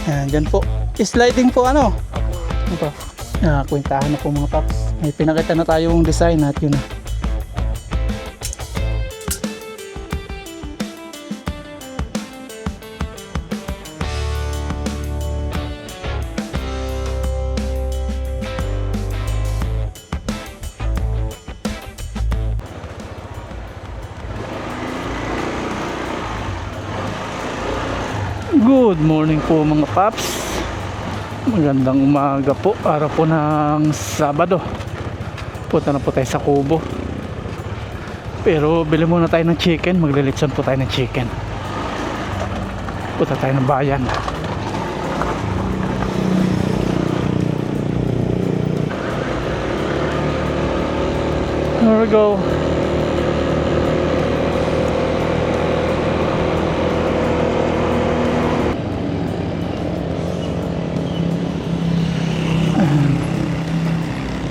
Yan, dyan po. Sliding po ano? Ano po? Kwentahan na po mga paps. May pinakita na tayong design at yun na. Good morning po mga paps. Magandang umaga po. Araw po ng Sabado. Punta na po tayo sa Kubo. Pero bili muna tayo ng chicken. Maglilitson po tayo ng chicken. Punta tayo ng bayan. Here we go.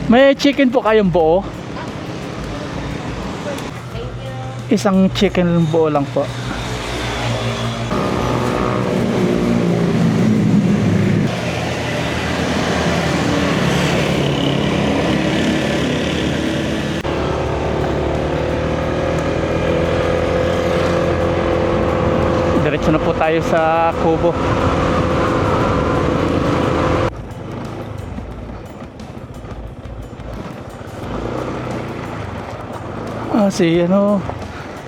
May chicken po kayong buo? Isang chicken buo lang po. Diretso na po tayo sa Kubo. Si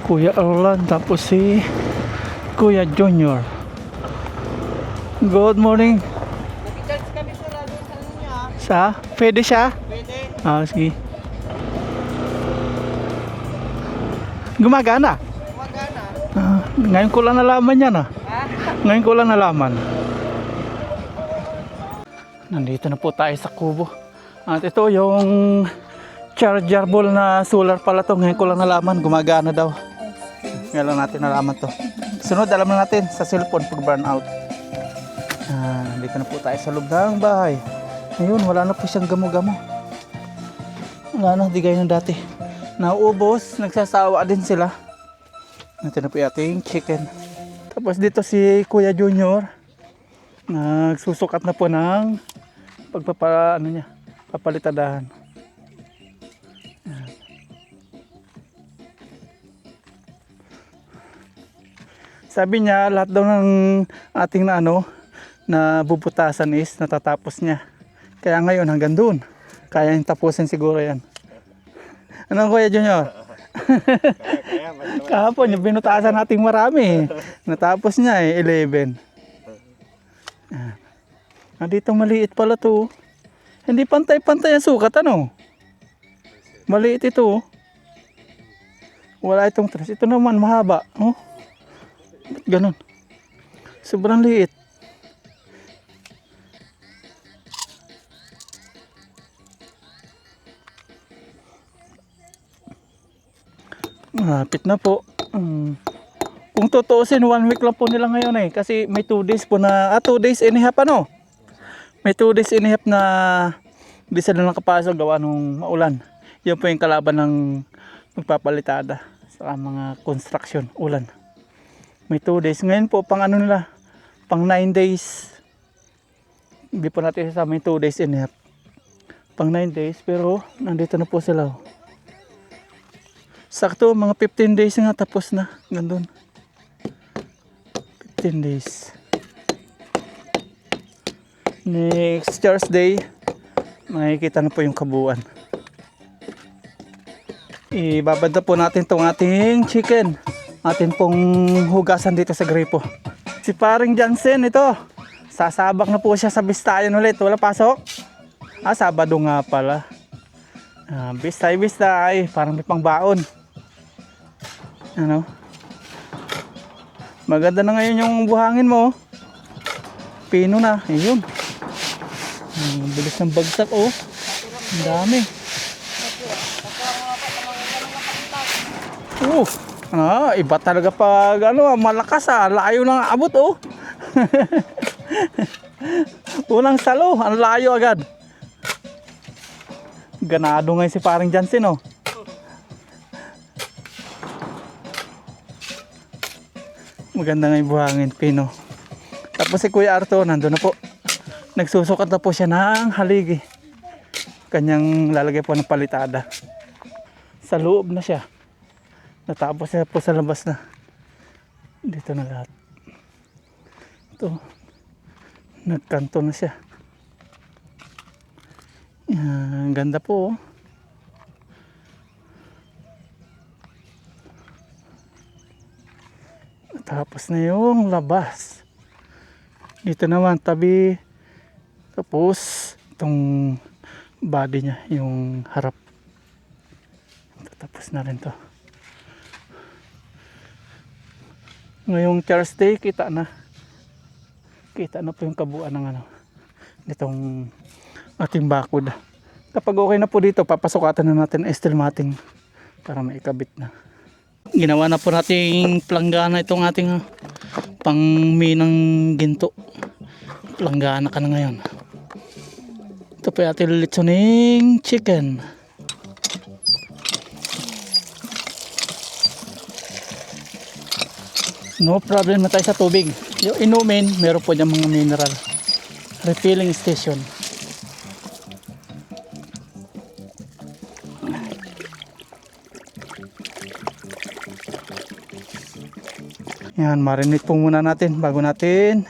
Kuya Erlan, tapos si Kuya Junior. Good morning. Nag-charge kami sa lalo sa ano niya. Sa? Pwede siya? Pwede. Sige. Gumagana? Magana. Ngayon ko lang nalaman yan Ha? Ngayon ko lang nalaman. Nandito na po tayo sa Kubo. At ito yung chargeable na solar pala to. Ngayon ko lang nalaman, gumagana daw. Ngayon lang natin nalaman to. Sunod, alam na natin sa cellphone pag burn out. Dito na po tayo sa loob ng bahay. Ngayon, wala na po siyang gamo-gamo. Wala na, di gaya ng dati. Nauubos, nagsasawa din sila. Natin na po yung ating chicken. Tapos dito si Kuya Junior, nagsusukat na po ng papalitadahan. Sabi niya lahat daw ng ating na bubutasan is natatapos niya. Kaya ngayon hanggang doon. Kaya yung tapusin siguro yan. Ano Kuya Junior? Kahapon yung binutasan nating marami. Natapos niya 11. Dito maliit pala to. Hindi pantay-pantay ang sukat Maliit ito. Wala itong tres. Ito naman mahaba. Ba't ganun? Sobrang liit. Malapit na po. Kung tutuusin, 1 week lang po nila ngayon kasi may 2 days po na 2 days and a half may 2 days and a half na di sila nakapasok gawa nung maulan. Yan po yung kalaban ng magpapalitada sa mga construction, ulan. May 2 days. Ngayon po, pang nila? Pang 9 days. Hindi po natin sasama yung 2 days and a half. Pang 9 days, pero nandito na po sila. Sakto, mga 15 days nga tapos na. Gandun. 15 days. Next Thursday, makikita na po yung kabuuan. Ibabad na po natin itong ating chicken. Atin pong hugasan dito sa gripo. Si paring Jansen ito. Sasabak na po siya sa Bistayan ulit. Wala pasok? Sabado nga pala. Bistay. Parang may pangbaon. Maganda na ngayon yung buhangin mo. Pino na. Ayun. Bilis ng bagsak Ang dami. Iba talaga pag malakas layo ng abot Unang salo, ang layo agad. Ganado ngayon si paring Jansen Maganda nga yung buhangin, pino. Tapos si Kuya Arto, nandun na po. Nagsusukat na po siya ng haligi. Kanyang lalagay po ng palitada. Sa loob na siya. Natapos siya po sa labas na. Dito na lahat. Ito. Nagkanto na siya. Yan, ganda po. Tapos na yung labas. Dito naman tabi. Tapos itong body niya, yung harap. Tapos na rin to. Ngayong Thursday kita na po yung kabuuan ng ano nitong ating bakod. Kapag okay na po dito, papasukatan na natin ang steel matting para maikabit na. Ginawa na po nating planggana itong ating pangminang ginto. Planggana ka na ngayon. Ito po yung ating litsoning chicken. No problem na tayo sa tubig. Yung inumin, meron po dyan mga mineral. Refilling station. Yan, marinate po muna natin bago natin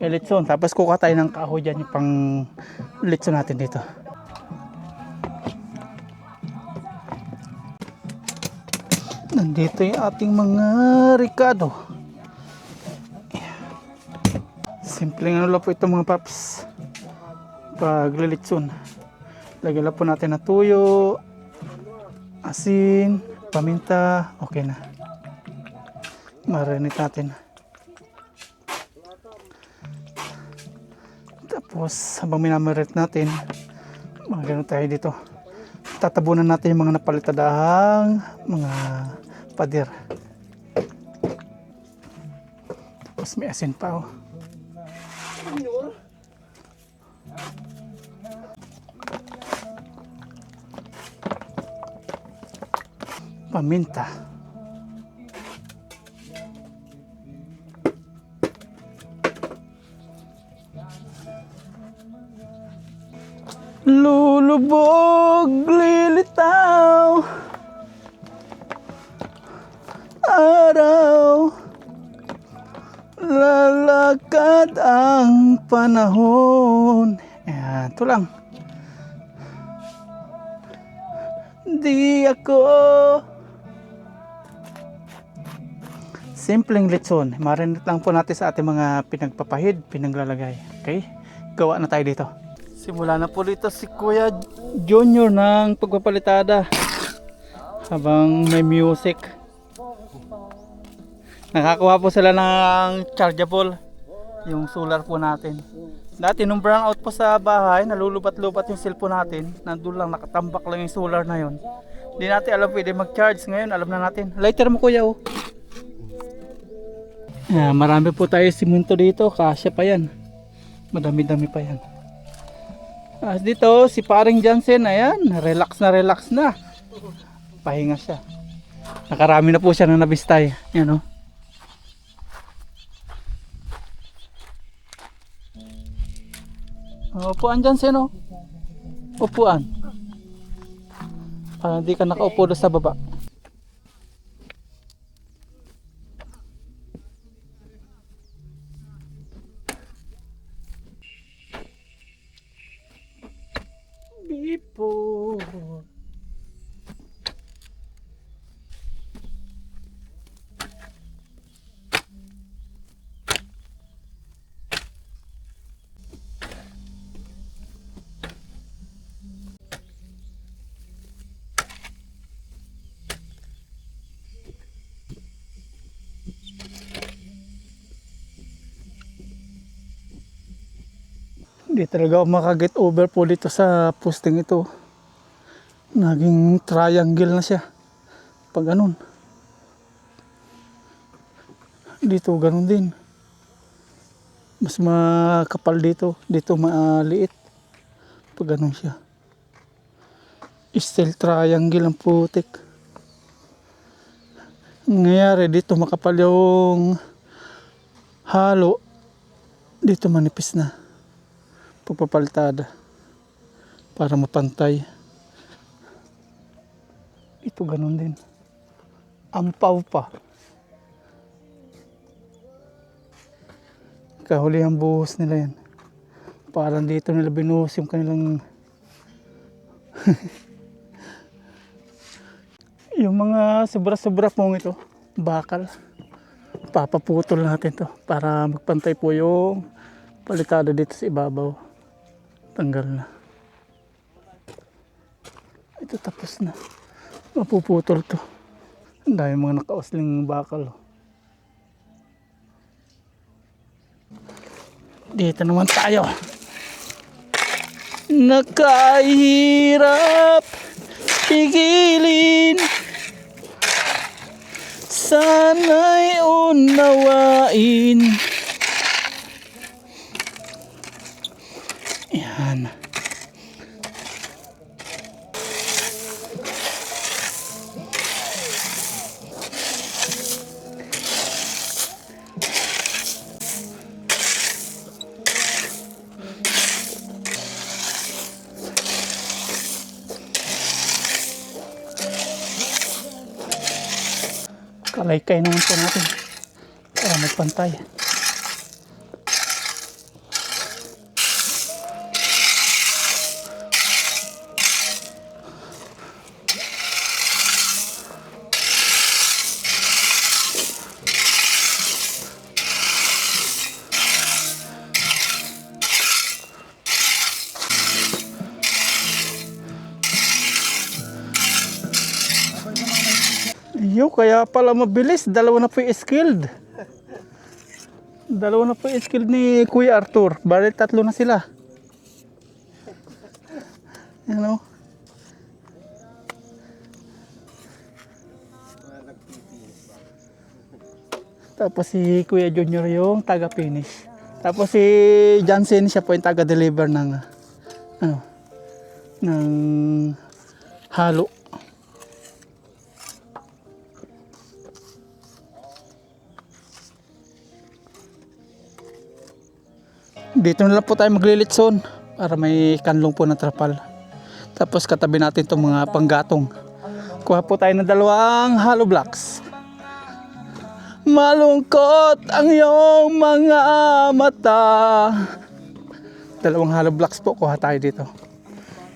ilitson. Tapos kuka tayo ng kahoy dyan yung pang litson natin dito. Nandito yung ating mga ricado. Simpleng ano lang po ito mga paps. Pag lilitson, lagyan lang po natin na tuyo, asin, paminta, okay na. Marinate natin. Tapos habang minamarinate natin, magano tayo dito. Tatabunan natin yung mga napalitadahang mga pader. Tapos may asin pa oh. Paminta. Lulubog, lilitaw, araw, lalakad ang panahon. Ayan, ito lang. Di ako. Simpleng litson. Marinate lang po natin sa ating mga pinagpapahid, pinaglalagay. Okay? Gawa na tayo dito. Simula na po dito si Kuya Junior ng pagpapalitada habang may music. Nakakuha po sila ng chargeable, yung solar po natin. Dati nung brown out po sa bahay, nalulubat-lubat yung cellphone natin. Nandun lang, nakatambak lang yung solar na yun. Hindi natin alam pwede mag-charge. Ngayon alam na natin. Lighter mo kuya oh. Marami po tayo siminto dito, kasya pa yan. Madami-dami pa yan. Dito si paring Jansen, ayan, relax na. Pahinga siya. Nakarami na po siya ng nabistay. Yan o. Upuan Jansen o. Upuan. Para hindi ka nakaupo doon sa baba. Before. Hindi talaga ako makaget over po dito sa posting ito. Naging triangle na siya. Pag ganun. Dito ganun din. Mas makapal dito. Dito maliit. Pag ganun siya. Steel triangle ang putik. Nangyayari dito makapal yung halo. Dito manipis na. Pagpapalitada. Para mapantay. Ito ganun din. Ampaw pa. Kahuli ang buhos nila yan. Parang dito nila binuhos yung kanilang yung mga sobra-sobra pong ito, bakal. Papaputol natin to para magpantay po yung palitada dito sa ibabaw. Tanggal na. Ito tapos na. Mapuputol to. Ang dami mga nakausling bakal. Dito naman tayo. Nakahirap pigilin, sana'y unawain. Yan. Kalaykay naman po natin para magpantay. Yo, kaya pala mabilis. Dalawa na po yung skilled. Dalawa na po yung skilled ni Kuya Arthur. Bali, tatlo na sila. Yan o. Tapos si Kuya Junior yung taga-finish. Tapos si Jansen, siya po yung taga-deliver ng ano, ng halo. Dito na lang po tayo maglilitson para may kanlong po na trapal. Tapos katabi natin itong mga panggatong. Kuha po tayo ng dalawang hollow blocks. Malungkot ang iyong mga mata. Dalawang hollow blocks po kuha tayo dito.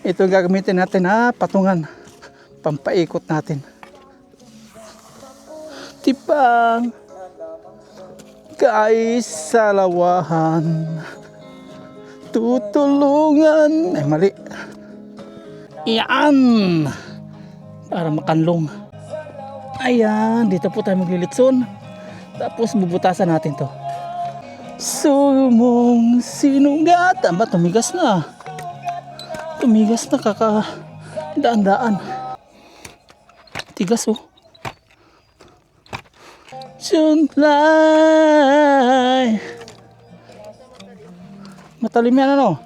Ito ang gagamitin natin na patungan. Pampaikot natin. Tipang kaisalawahan. Tutulungan. Ay, mali. Iyan. Para makanlong. Ayan. Dito po tayo maglilitson. Tapos bubutasan natin to. Sumong sinugat. Aba, tumigas na. Tumigas na, daan-daan. Tigas oh. Sunlight. Matalim yan ano.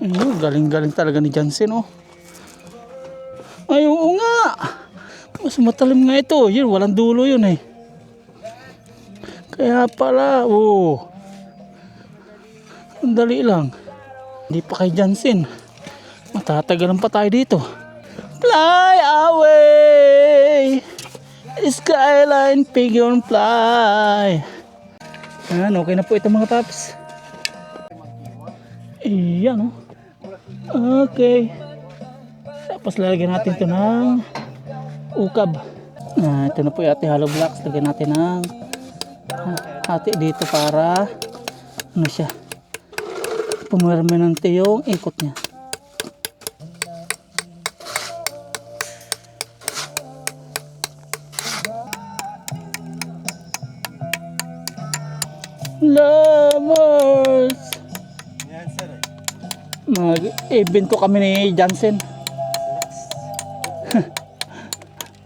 Ayun, galing-galing talaga ni Jansen oh. Ay, oo nga. Mas matalim nga ito. Yun, walang dulo yun eh. Kaya pala, oh. Ang dali lang. Hindi pa kay Jansen. Matatagalan pa tayo dito. Fly away. Skyline pigeon fly. Ayan, okay na po ito mga paps. Ayan oh. Okay. Tapos lalagyan natin ito ng ukab. Ito na po yung ating hollow blocks. Lagyan natin ng hati dito para ano siya, pumirmanente yung ikot niya. Lovers. Mag-evento kami ni Jansen.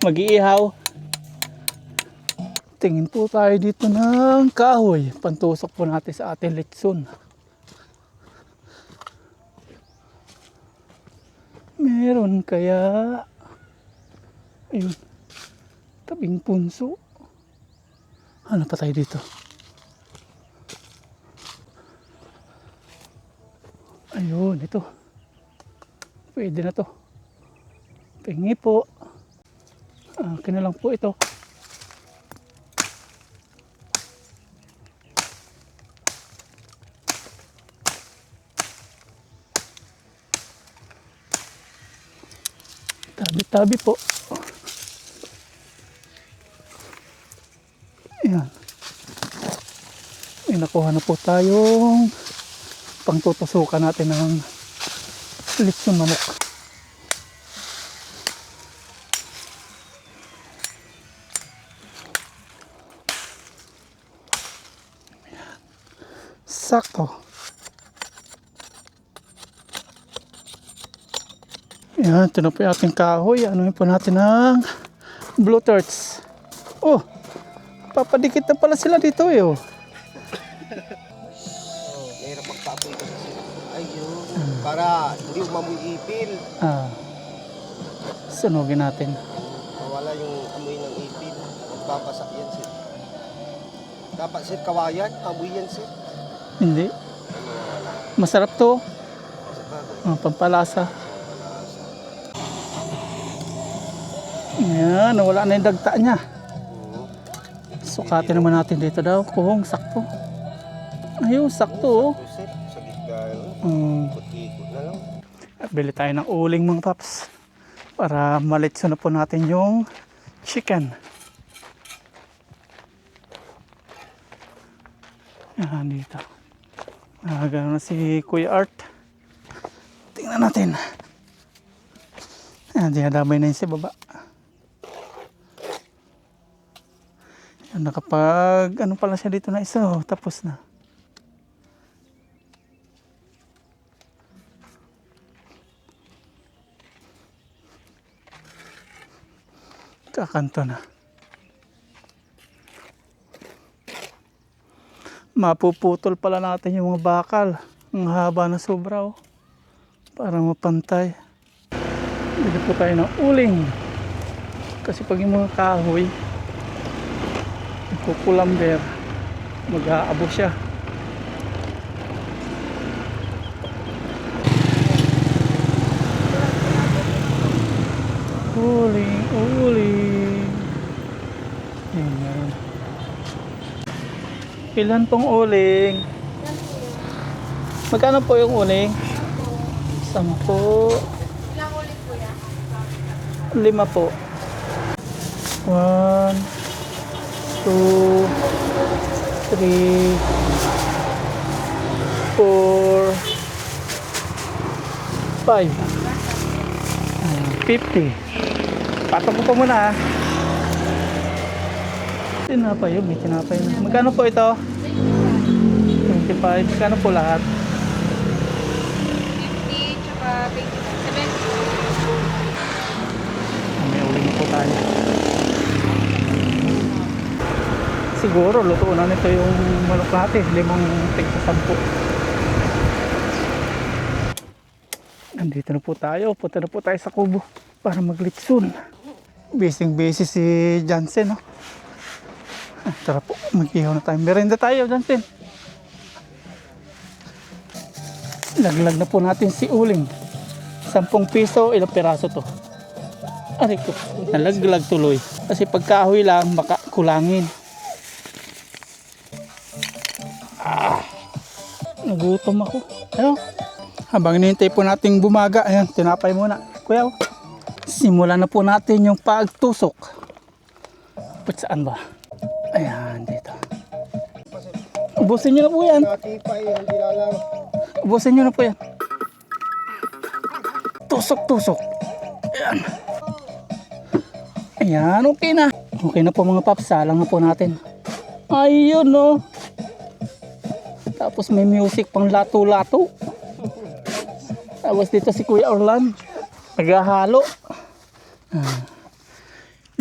Mag-iihaw. Tingin po tayo dito ng kahoy. Pantusok po natin sa ating litson. Meron kaya? Ayun. Tabing punso. Ano pa tayo dito? Ayun, ito. Pwede na to. Pingi po. Akin na lang po ito. Tabi-tabi po. Ayan. May nakuha na po tayong pangtutusukan natin ng litson manok. Sakto. Yan, ito na po yung ating kahoy. Anuhin po natin ng blue turts. Oh, papadikit na pala sila dito eh. Oh. Mahirap magtapoy kasi sila. Ayun. Para hindi umamoy ipil. Sunugin natin. Mawala yung amoy ng ipil. Magbabasa yan sir. Dapat sir kawayan. Amoy yan sir. Hindi. Masarap to. Sa bagay. Pampalasa. Ayan, nawala na yung dagta niya. Sukatin naman natin dito daw kung sakto. Ayun, sakto. Sakto sir. Sa gitna. Ikot-ikot na lang. At bili tayo ng uling mga paps. Para malitso na po natin yung chicken. Ayan, dito. Gano'n na si Kuya Art. Tingnan natin. Ayan, dinadamay na yun sa baba. Ayan, nakapag, ano pala siya dito na isa, oh, tapos na. Kakanto na. Mapuputol pala natin yung mga bakal. Ang haba na sobra, oh. Para mapantay. Bili po tayo ng uling. Kasi pag yung mga kahoy pupulamber, mag-aabo siya. Uling, uling. Yan, meron. Ilan pong uling? Magkano po yung uling? 10. Ilang ulit po yan? 5 po. 1, 2, 3, 4, 5. 50. Patok ko po muna, ha. Tinapay yun, may tinapay na. Magkano po ito? 25. Magkano po lahat? 50, tsaka 70. May uling na po tayo. Siguro lutuin na nito yung manok natin, 5 tig sa 10. Nandito na po tayo, punta na po tayo sa kubo para maglitsun. Busy si Jansen, no? Tara po, mag-ihaw na tayo. Merenda tayo, Jansen. Laglag na po natin si uling. 10 piso, ilang piraso to? Aray ko, nalaglag tuloy. Kasi pagkahoy lang, baka kulangin. Nagutom ako. Ano? Habang hinihintay po nating bumaga, ayan, tinapay muna. Kuya, simulan na po natin yung pagtusok. But saan ba? Ayan, dito. Ubusin nyo na po yan. Natipay, hindi na lang. Ubusin nyo na po yan. Tusok-tusok. Ayan. Ayan, okay na. Okay na po mga paps, salang na po natin. Ayun, no. Tapos may music pang lato-lato. Tapos dito si Kuya Orlan, naghahalo.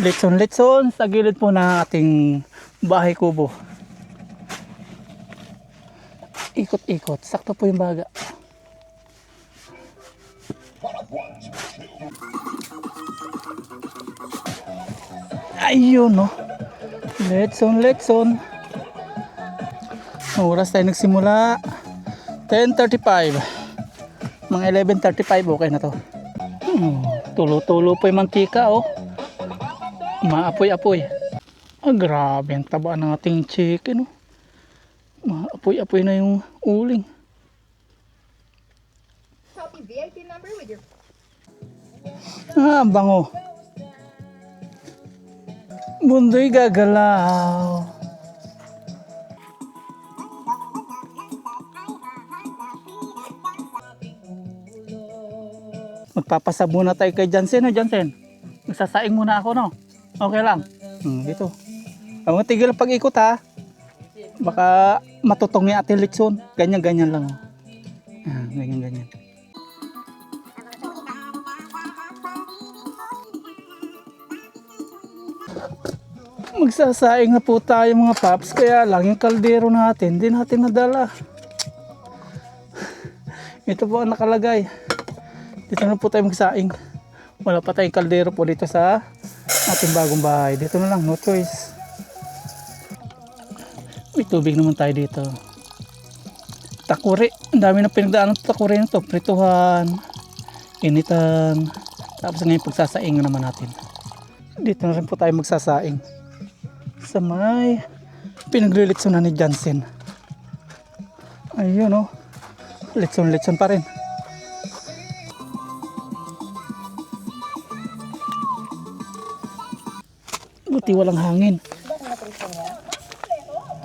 Litson-litson sa gilid po ng ating bahay kubo. Ikot-ikot, sakto po yung baga. Ayun, no. Litson. Oras tayo nagsimula 10:35. Mga 11:35 okay na to. Tulo-tulo po yung mantika oh. Maapoy-apoy. Ah, grabe ang taba ng ating chicken oh. Maapoy-apoy na yung uling. Copy VIP number with your Ah, ang bango. Mundo'y gagalaw. Magpapasab muna tayo kay Jansen, no Jansen? Magsasaing muna ako, no? Okay lang. Dito. Ang tigil pag-ikot, ha? Baka matutong yung ating litson. Ganyan-ganyan lang, oh. Ganyan-ganyan. Magsasaing na po tayo mga paps, kaya lang yung kaldero natin, hindi natin nadala. Ito po ang nakalagay. Dito na po tayo magsaing. Wala pa tayong kaldero po dito sa ating bagong bahay. Dito na lang, no choice. May tubig naman tayo dito. Takuri. Ang dami na pinagdaanan ng takuri nito. Prituhan, initan. Tapos ngayon pagsasaing naman natin. Dito na rin po tayo magsasaing. Sa may pinaglilitsunan ni Jansen. Ayun oh. Litson-litson pa rin. Buti walang hangin.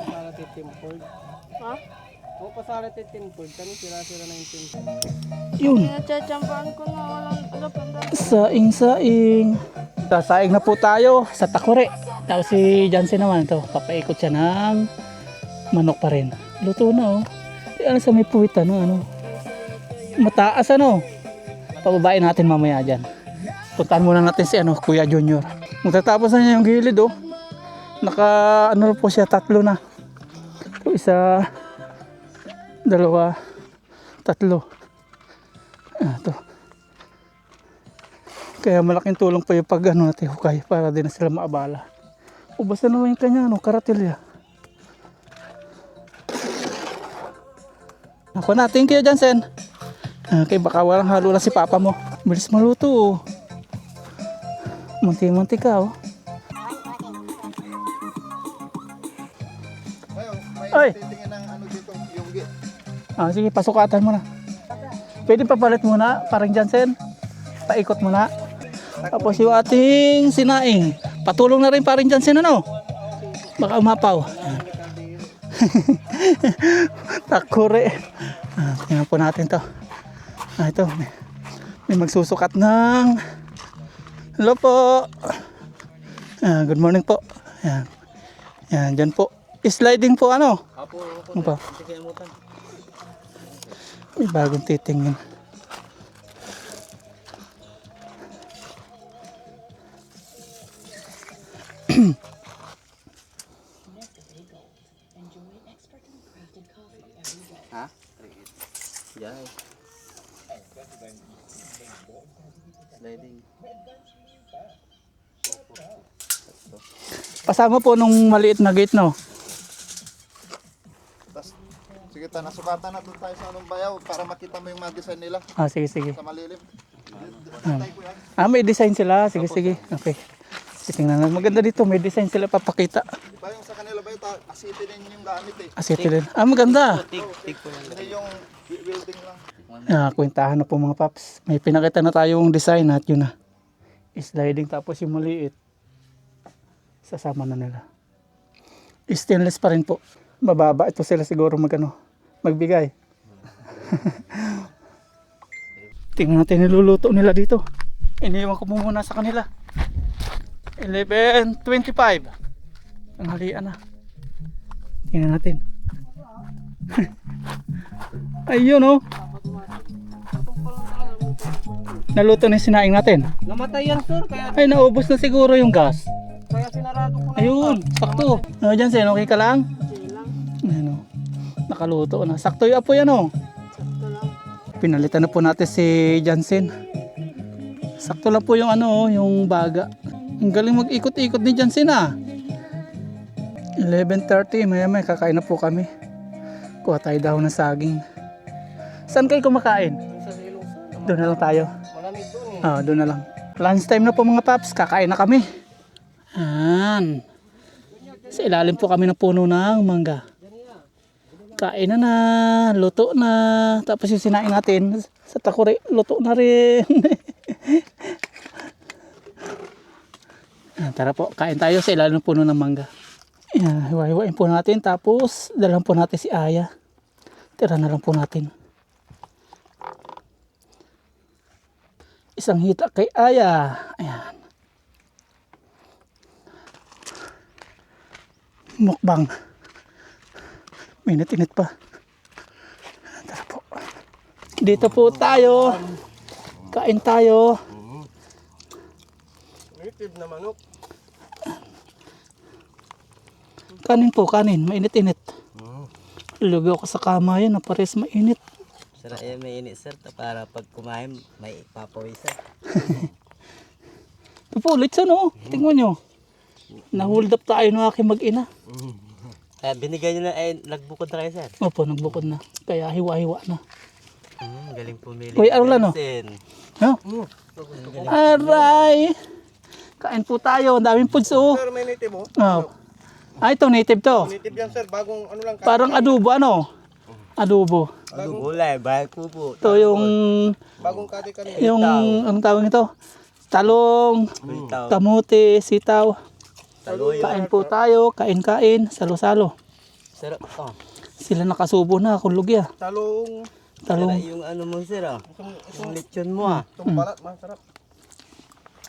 Para titimpold. Ha? O pasara titimpold. Kami sira-sira na yung timpol. Yun. Pinagtsatsambahan ko na walang alapanda. Saing-saing. Sasaing na po tayo sa takore. Tapos si Jansen naman ito. Papaikot siya ng manok pa rin. Luto na oh. Ano sa may puwit ano. Mataas ano. Pababain natin mamaya dyan. Puntahan muna natin si Kuya Junior. Magtatapos na niya yung gilid oh. Naka po siya 3 na. So, 1, 2, 3. Ito. Kaya malaking tulong pa yung pag natin hukay para din na sila maabala. Ubas na naman yung kanya karatilya. Ako na, thank you Jansen. Okay, baka walang halo lang si papa mo. Bilis maluto oh. Munti-munti ka oh. Ay! Titingin ng ano dito, yung git. Sige, pasukatan mo na. Pwede papalit muna, parang Jansen. Paikot muna. Tapos yung ating sinaing. Patulong na rin parang Jansen ano. Baka umapaw. Takure. Tingnan po natin to. Ito. May magsusukat ng... Hello po. Good morning po. Yan, dyan po. Sliding po ano? Apo, Ano pa? May bagong titingin. Ha? Diyan. Sliding. Pasama po nung maliit na gate no? Sige, nasukatan na doon tayo sa anong bayaw para makita mo yung mga design nila Sige, sige. sa malilim. May design sila. Sige, sige. Okay. Tingnan na. Maganda dito. May design sila papakita. Ba yung sa kanila ba ito, asitin yung gamit eh. Asiti din. Maganda. Hindi yung building lang. Kwentahan na po mga paps. May pinakita na tayong design at yun na. Sliding tapos yung maliit. Sasama na nila. Stainless pa rin po. Mababa. Ito sila siguro magbigay. Tingnan natin niluluto nila dito. Iniwan ko muna sa kanila. 11:25. Ang halian na. Tingnan natin. Ayun oh. Naluto na yung sinaing natin. Namatay yan sir, Ay, naubos na siguro yung gas. kaya sinarado ko Ayun, sakto. Diyan sen, okay ka lang? Ano, nakaluto na. Sakto yung apoy ano. Pinalitan na po natin si Jansen. Sakto lang po yung yung baga. Ang galing mag-ikot-ikot ni Jansen 11:30, maya kakain na po kami. Kuha tayo daw ng saging. Saan kayo kumakain? sa silong Doon na lang tayo. Malamig doon eh. Doon na lang. Lunch time na po mga paps. Kakain na kami. Yan. Sa ilalim po kami ng puno ng mangga. Kain na na. Luto na. Tapos yung sinain natin sa takuri, luto na rin. Tara po, kain tayo sa ilalim ng puno ng mangga. Yan, hiwa-hiwain po natin. Tapos, dalang po natin si Aya. Tira na lang po natin. Isang hita kay Aya. Ayan. Mukbang. Minit-init pa. Tara po. Dito po tayo. Kain tayo. Native na manok. Kanin po, kanin. Mainit-init. Lugaw ko sa kama yan. Napares mainit. Sarap yan may init sir, para pag kumain may papawisan. Pupulit siya no. Tingnan nyo. Nahold up tayo ng aking mag-ina. Binigay nyo na, nagbukod na kayo sir. Opo, nagbukod na. Kaya hiwa-hiwa na. Galing pumili. Uy, Arlan, no? Ha? Aray! Kain po tayo. Ang daming foods oh. Sir, may native oh. Oh. Ito native to. Native yan sir, bagong ano lang. Parang adobo ano? Adobo. Gulay, bahay kubo. Ito yung Bagong kati kanina. yung anong tawag ito? Talong, Bitaw. kamuti, sitaw. Taloy. Kain po tayo, kain-kain, salo-salo. Sarap to. Sila nakasubo na, kulog ya. Talong. Sarap Talong. yung ano mo sir Yung lechon mo Itong balat, masarap.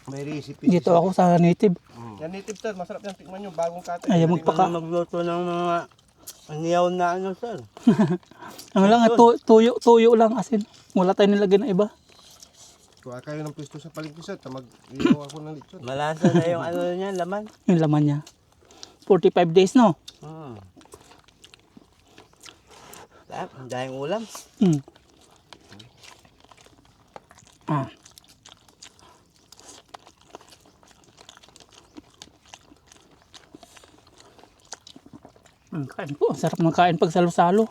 May recipe. Dito ako sa native. Yan native sir, masarap yan. Tikman nyo, bagong kati. Ayaw Hindi magpaka. ka magluto ng mga niyaw na ano sir. Ano lang, tuyo lang asin. Wala tayong nilagay na iba. Kuha kayo ng pwesto sa palengke sir, mag-iyaw ako ng lechon. Malasa na yung ano niya, laman. Yung laman niya. 45 days no? Sarap, ang dahing ulam. Mm. Ah. Kain po. Ang sarap ng kain pag salo-salo.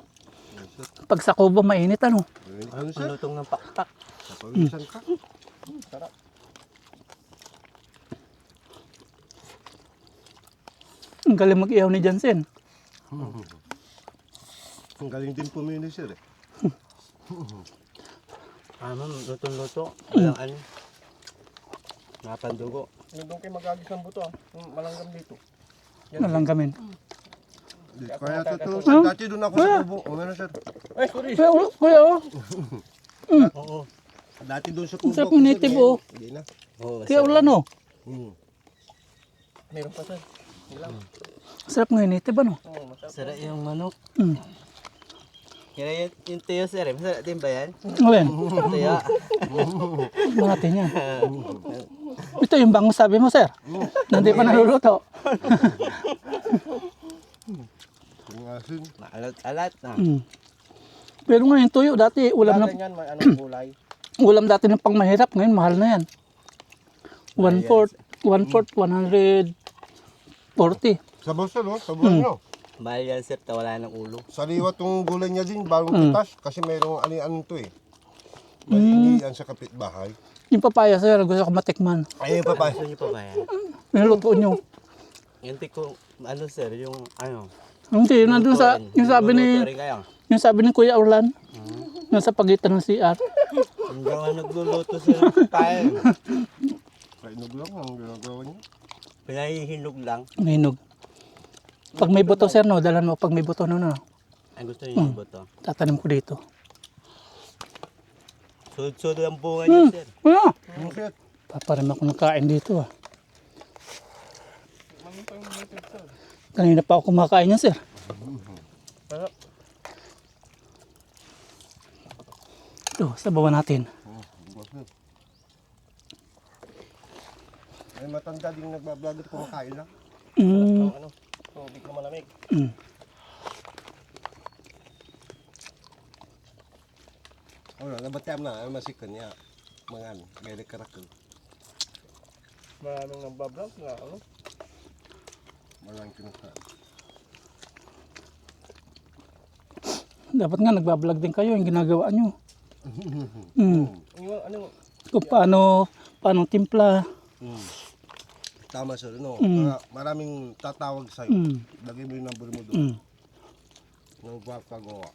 Pag sa kubo mainit ano. Ano Ang sir? lutong ng pakpak. Napawisan ka. Sarap. Ang galing mag-ihaw ni Jansen. Ang galing din pumili sir eh. Lutong-luto. Walang ano. Napandugo. Yung doon kayo mag-agis ng buto ah. Yung malanggam dito. Nalanggamin. Kaya totoo sir, dati doon ako sa kubo. O meron sir. Ay, sorry. Kuya oh. Oo. Dati doon sa kubo. Ang sarap ng native oh. Hindi na. Oo, Kaya ulan oh. Meron pa sir. Sarap ng native ano. sarap yung manok. Mm. Kaya yung tuyo sir, masarap din ba yan? Alin? Tuyo. Natin yan. Ito yung bangus sabi mo sir. Nandi pa naluluto. Yung asin. Maalat-alat na. Mm. Pero ngayon tuyo dati ulam na Yan, may anong gulay. ulam dati ng pang mahirap ngayon mahal na yan. 1/4 140. Sabaw sir, no? Sabaw nyo. Mahal yan sir, wala ng ulo. Saliwa tong gulay niya din, bagong pitas. Kasi mayroong ano to eh. May inian sa kapitbahay. Yung papaya sir gusto ko matikman. Ayun pa pa. Gusto niyo pa ba yan? Niluto nyo. Yung tiko, ano sir, yung ano. Hindi, yun nandun sa yung sabi ni Luto rin kayo. yung sabi ni Kuya Orlan. Nasa pagitan ng CR. Hanggang nga nagluluto sir ng kain. Kainog lang ang ginagawa niya. Pinahihinog lang. Minog. Pag may buto sir no, dalan mo pag may buto no. Ang gusto niyo yung buto. Tatanim ko dito. Sud-sud ang bunga niyo sir. Ah, Yung sir, paparim ako ng kain dito ah. Kanina pa ako kumakain niya sir. Ito, sabawan natin. may matanda din nagbablog at kumakain lang. Mm. Ano? Tubig na malamig. Mm. Ano, nabatayam na, ay masikan niya. Mga ano, may karakol. Maraming nagbablog na ano? Maraming kinasa. Dapat nga nagbablog din kayo yung ginagawa nyo. Mm. Ano? Kung paano timpla. Tama sir, no? Mm. Maraming tatawag sa'yo. Mm. Lagay mo yung number mo doon. Mm. Nung papagawa.